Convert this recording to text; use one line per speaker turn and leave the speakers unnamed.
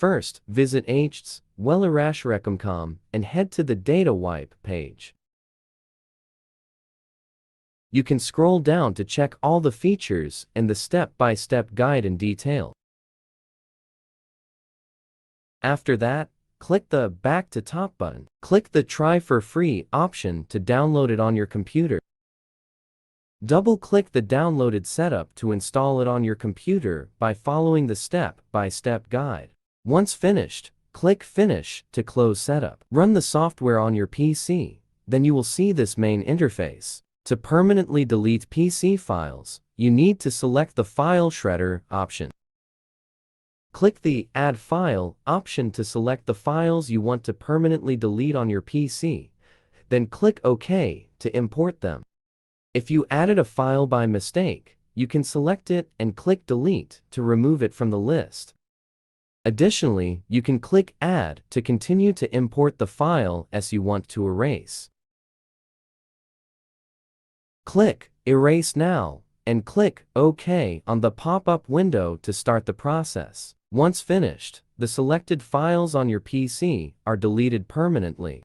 First, visit iReaShare and head to the Data Wipe page. You can scroll down to check all the features and the step-by-step guide in detail. After that, click the Back to Top button. Click the Try for Free option to download it on your computer. Double-click the downloaded setup to install it on your computer by following the step-by-step guide. Once finished, click Finish to close setup. Run the software on your PC, then you will see this main interface. To permanently delete PC files, you need to select the File Shredder option. Click the Add File option to select the files you want to permanently delete on your PC, then click OK to import them. If you added a file by mistake, you can select it and click Delete to remove it from the list. Additionally, you can click Add to continue to import the file as you want to erase. Click Erase Now and click OK on the pop-up window to start the process. Once finished, the selected files on your PC are deleted permanently.